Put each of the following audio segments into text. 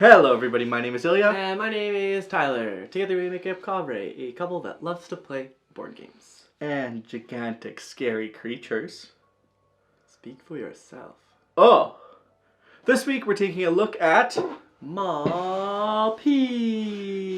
Hello everybody, my name is Ilya. And my name is Tyler. Together we make up kovray, a couple that loves to play board games. And gigantic scary creatures. Speak for yourself. Oh! This week we're taking a look at Maul Peak!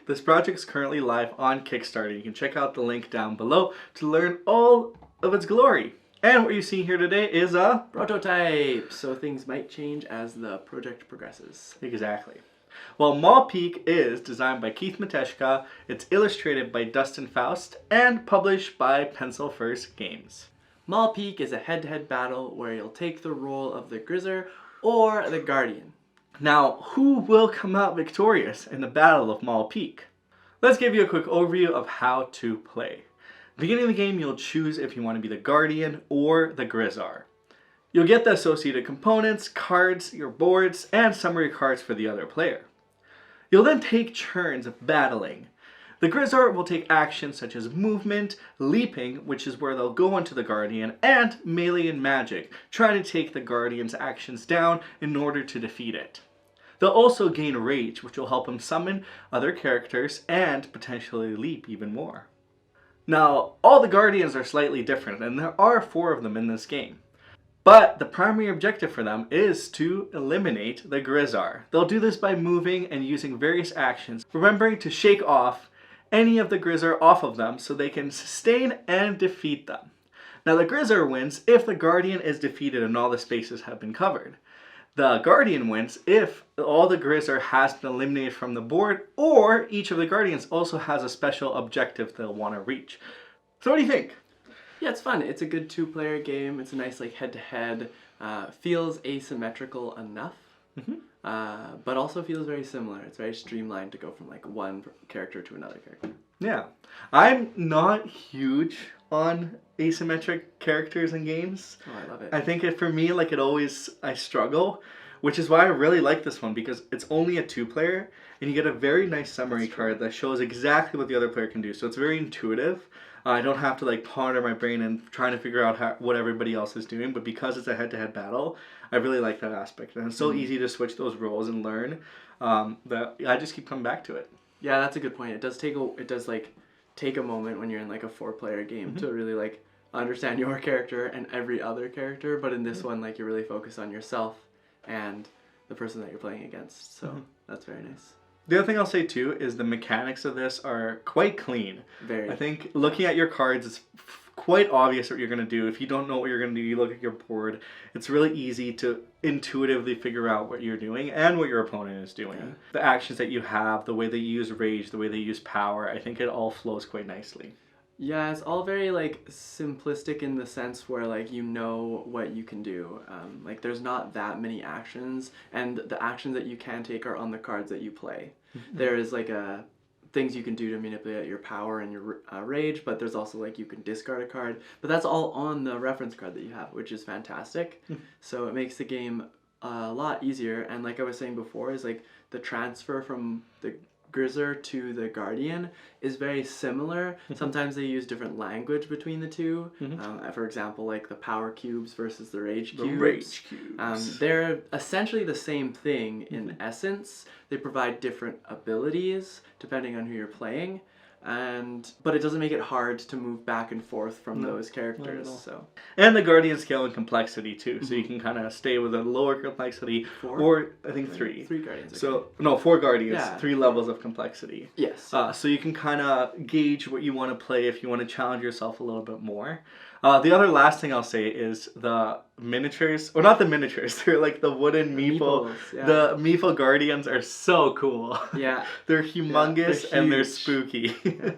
This project's currently live on Kickstarter. You can check out the link down below to learn all of its glory. And what you're seeing here today is a prototype, so things might change as the project progresses. Exactly. Well, Maul Peak is designed by Keith Matejka, it's illustrated by Dustin Foust, and published by Pencil First Games. Maul Peak is a head-to-head battle where you'll take the role of the Grizzar or the Guardian. Now, who will come out victorious in the Battle of Maul Peak? Let's give you a quick overview of how to play. Beginning of the game, you'll choose if you want to be the Guardian or the Grizzar. You'll get the associated components, cards, your boards, and summary cards for the other player. You'll then take turns of battling. The Grizzar will take actions such as movement, leaping, which is where they'll go into the Guardian, and melee and magic, trying to take the Guardian's actions down in order to defeat it. They'll also gain rage, which will help them summon other characters and potentially leap even more. Now, all the Guardians are slightly different, and there are 4 of them in this game. But the primary objective for them is to eliminate the Grizzar. They'll do this by moving and using various actions, remembering to shake off any of the Grizzar off of them so they can sustain and defeat them. Now, the Grizzar wins if the Guardian is defeated and all the spaces have been covered. The Guardian wins if all the Grizzar has been eliminated from the board, or each of the Guardians also has a special objective they'll want to reach. So what do you think? Yeah, it's fun. It's a good 2-player game. It's a nice head-to-head. Feels asymmetrical enough, but also feels very similar. It's very streamlined to go from one character to another character. Yeah. I'm not huge on asymmetric characters in games. Oh, I love it. I think for me, I struggle, which is why I really like this one, because it's only a 2-player, and you get a very nice summary card that shows exactly what the other player can do. So it's very intuitive. I don't have to ponder my brain and trying to figure out what everybody else is doing, but because it's a head-to-head battle, I really like that aspect. And it's so easy to switch those roles and learn that I just keep coming back to it. Yeah, that's a good point. It does take a moment when you're in a 4-player game to really understand your character and every other character, but in this one you really focus on yourself and the person that you're playing against. So that's very nice. The other thing I'll say too is the mechanics of this are quite clean. Very. I think looking at your cards, it's quite obvious what you're going to do. If you don't know what you're going to do, you look at your board. It's really easy to intuitively figure out what you're doing and what your opponent is doing. Yeah. The actions that you have, the way they use rage, the way they use power, I think it all flows quite nicely. Yeah, it's all very simplistic in the sense where you know what you can do. There's not that many actions, and the actions that you can take are on the cards that you play. There is things you can do to manipulate your power and your rage, but there's also you can discard a card, but that's all on the reference card that you have, which is fantastic. So it makes the game a lot easier, and like I was saying before, is the transfer from the Grizzar to the Guardian is very similar. Sometimes they use different language between the two. For example, the power cubes versus the rage cubes. The rage cubes. They're essentially the same thing in essence. They provide different abilities depending on who you're playing. But it doesn't make it hard to move back and forth from those characters. So. And the Guardian scale in complexity too, so you can kind of stay with a lower complexity, 4? or I think 3. 3 Guardians. So no, 4 Guardians, 3 levels of complexity. Yes. So you can kind of gauge what you want to play if you want to challenge yourself a little bit more. The other last thing I'll say is the miniatures, or not the miniatures, they're the wooden meeple. Yeah. The meeple Guardians are so cool. Yeah. They're humongous and they're spooky. Yeah.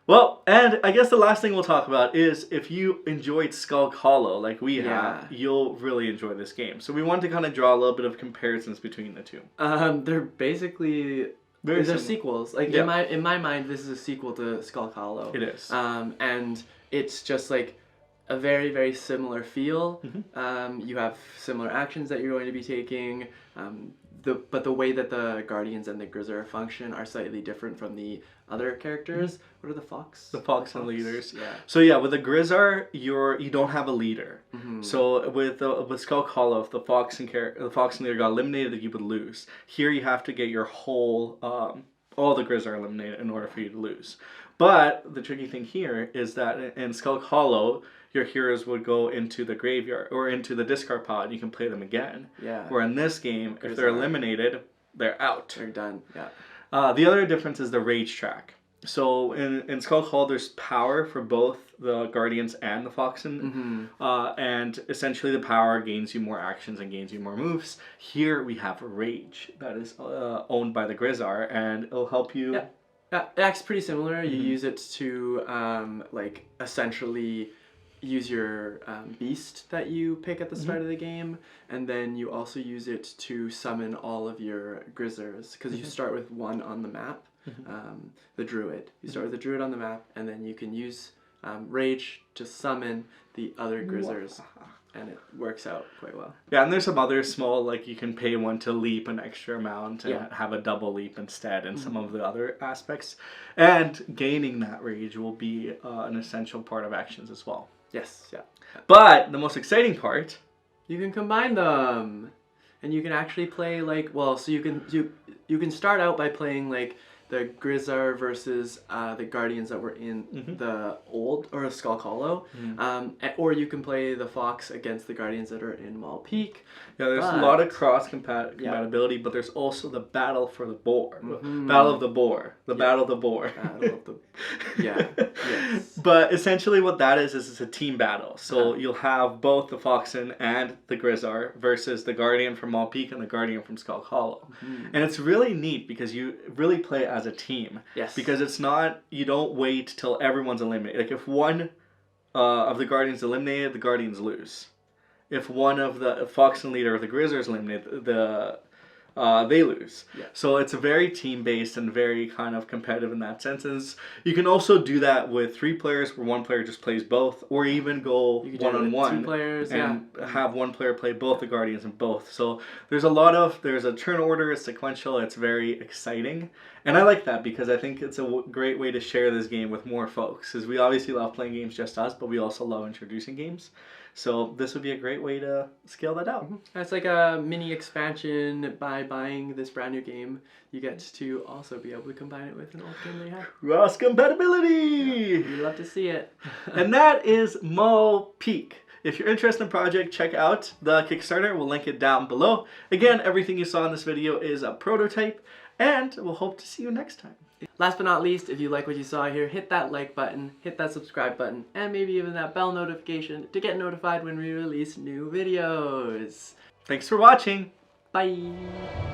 Well, and I guess the last thing we'll talk about is if you enjoyed Skulk Hollow like we have, you'll really enjoy this game. So we wanted to kind of draw a little bit of comparisons between the two. They're basically... They're sequels. In my mind, this is a sequel to Skulk Hollow. It is. And it's just a very, very similar feel. You have similar actions that you're going to be taking. but the way that the Guardians and the Grizzar function are slightly different from the other characters. What are the Fox? The Fox and leaders. Yeah. So yeah, with the Grizzar, you don't have a leader. So with Skulk Hollow, if the Fox and leader got eliminated, you would lose. Here you have to get your whole all the Grizzar eliminated in order for you to lose. But the tricky thing here is that in Skulk Hollow, your heroes would go into the graveyard or into the discard pile and you can play them again. Yeah. Where in this game, if they're eliminated, they're out. They're done. Yeah. The other difference is the rage track. So in Skulk Hollow, there's power for both the Guardians and the Foxen. And essentially the power gains you more actions and gains you more moves. Here we have rage that is owned by the Grizzar, and it'll help you... Yeah, it acts pretty similar. You use it to like essentially use your beast that you pick at the start of the game, and then you also use it to summon all of your Grizzars, because you start with one on the map, the Druid. You start with the Druid on the map, and then you can use Rage to summon the other Grizzars, and it works out quite well. Yeah, and there's some other small, like you can pay one to leap an extra amount and have a double leap instead, and some of the other aspects. And gaining that rage will be an essential part of actions as well. Yes, yeah. But the most exciting part, you can combine them, and you can actually play like, well, so you can start out by playing like the Grizzar versus the Guardians that were in the old or Skulk Hollow, or you can play the Fox against the Guardians that are in Maul Peak. Yeah, there's a lot of cross compatibility, but there's also the battle for the boar, battle of the boar, battle of the boar. Battle of the yes. But essentially, what that is it's a team battle. So you'll have both the Foxen and the Grizzar versus the Guardian from Maul Peak and the Guardian from Skulk Hollow, and it's really neat because you really play as a team. Yes. Because it's not, you don't wait till everyone's eliminated. Like if one of the Guardians is eliminated, the Guardians lose. If one of the Foxen leader or the Grizzar is eliminated, they lose. Yeah. So it's very team-based and very kind of competitive in that sense. And you can also do that with 3 players where one player just plays both, or even go one-on-one 2 players, and have one player play both the Guardians and both. So there's a turn order, it's sequential, it's very exciting. And I like that because I think it's a great way to share this game with more folks. Because we obviously love playing games just us, but we also love introducing games. So this would be a great way to scale that out. It's like a mini expansion. By buying this brand new game, you get to also be able to combine it with an old game they have. Cross compatibility! We love to see it. And that is Maul Peak. If you're interested in the project, check out the Kickstarter. We'll link it down below. Again, everything you saw in this video is a prototype, and we'll hope to see you next time. Last but not least, if you like what you saw here, hit that like button, hit that subscribe button, and maybe even that bell notification to get notified when we release new videos. Thanks for watching. Bye!